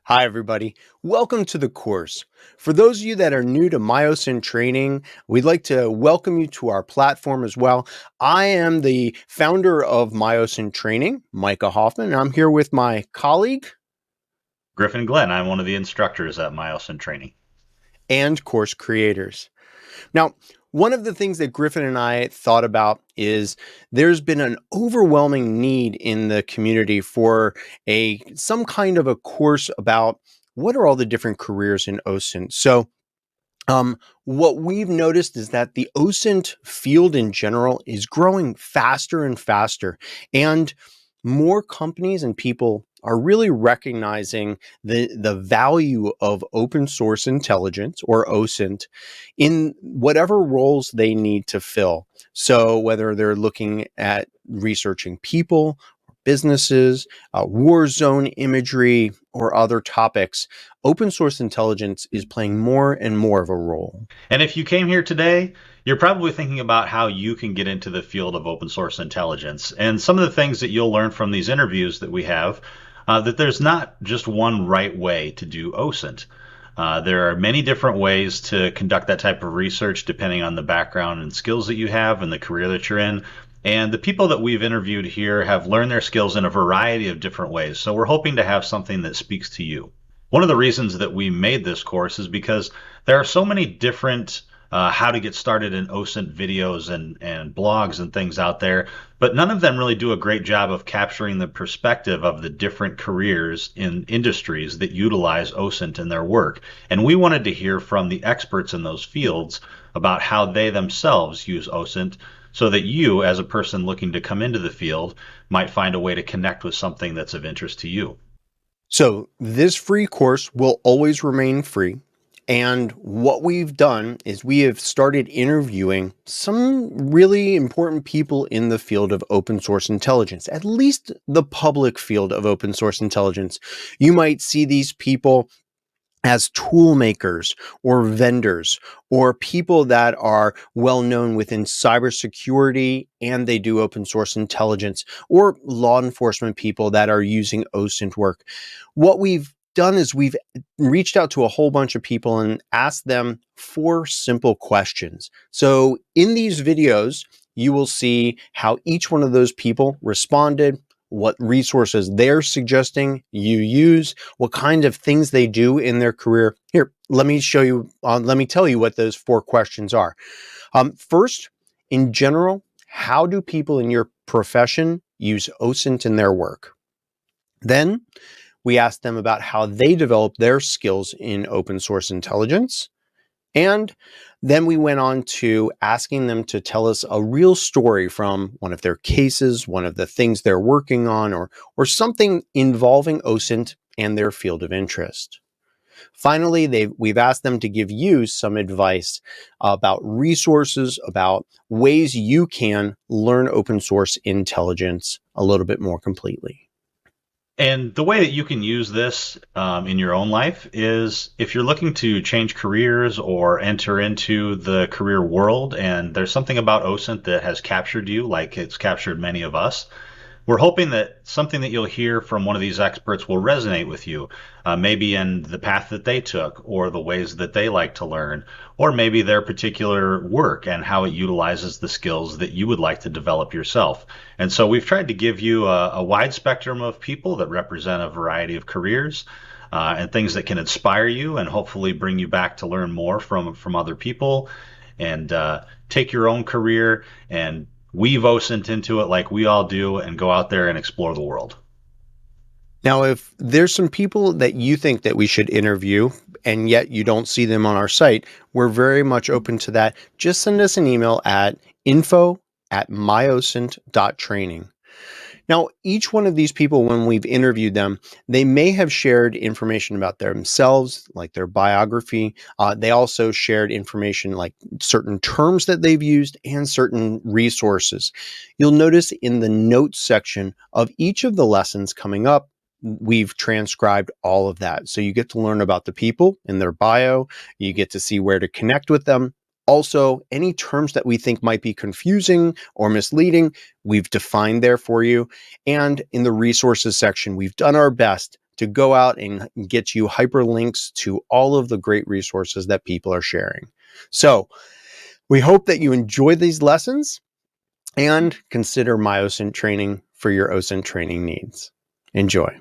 Hi, everybody. Welcome to the course. For those of you that are new to OSINT training, we'd like to welcome you to our platform as well. I am the founder of OSINT training, Micah Hoffman, and I'm here with my colleague Griffin Glenn. I'm one of the instructors at my OSINT training. and course creators. Now, one of the things that Griffin and I thought about is there's been an overwhelming need in the community for some kind of a course about what are all the different careers in OSINT. So what we've noticed is that the OSINT field in general is growing faster and faster, and more companies and people are really recognizing the value of open source intelligence, or OSINT, in whatever roles they need to fill. So whether they're looking at researching people, businesses, war zone imagery, or other topics, open source intelligence is playing more and more of a role. And if you came here today, you're probably thinking about how you can get into the field of open source intelligence. And some of the things that you'll learn from these interviews that we have, that there's not just one right way to do OSINT. There are many different ways to conduct that type of research depending on the background and skills that you have and the career that you're in. And the people that we've interviewed here have learned their skills in a variety of different ways. So we're hoping to have something that speaks to you. One of the reasons that we made this course is because there are so many different how to get started in OSINT videos and blogs and things out there, but none of them really do a great job of capturing the perspective of the different careers in industries that utilize OSINT in their work. And we wanted to hear from the experts in those fields about how they themselves use OSINT so that you, as a person looking to come into the field, might find a way to connect with something that's of interest to you. So this free course will always remain free. And what we've done is we have started interviewing some really important people in the field of open source intelligence, at least the public field of open source intelligence. You might see these people as tool makers or vendors or people that are well known within cybersecurity and they do open source intelligence, or law enforcement people that are using OSINT work. What we've done is we've reached out to a whole bunch of people and asked them 4 simple questions. So in these videos, you will see how each one of those people responded, what resources they're suggesting you use, what kind of things they do in their career. Here, let me show you, let me tell you what those 4 questions are. First, in general, how do people in your profession use OSINT in their work? Then we asked them about how they develop their skills in open source intelligence. And then we went on to asking them to tell us a real story from one of their cases, one of the things they're working on, or something involving OSINT and their field of interest. Finally, we've asked them to give you some advice about resources, about ways you can learn open source intelligence a little bit more completely. And the way that you can use this in your own life is if you're looking to change careers or enter into the career world, and there's something about OSINT that has captured you, like it's captured many of us, we're hoping that something that you'll hear from one of these experts will resonate with you, maybe in the path that they took, or the ways that they like to learn, or maybe their particular work and how it utilizes the skills that you would like to develop yourself. And so we've tried to give you a wide spectrum of people that represent a variety of careers. And things that can inspire you and hopefully bring you back to learn more from other people, and take your own career and weave OSINT into it like we all do and go out there and explore the world. Now, if there's some people that you think that we should interview and yet you don't see them on our site, we're very much open to that. Just send us an email at info@myosint.training. Now, each one of these people, when we've interviewed them, they may have shared information about themselves, like their biography. They also shared information like certain terms that they've used and certain resources. You'll notice in the notes section of each of the lessons coming up, we've transcribed all of that. So you get to learn about the people in their bio, you get to see where to connect with them. Also, any terms that we think might be confusing or misleading, we've defined there for you. And in the resources section, we've done our best to go out and get you hyperlinks to all of the great resources that people are sharing. So we hope that you enjoy these lessons and consider my OSINT training for your OSINT training needs. Enjoy.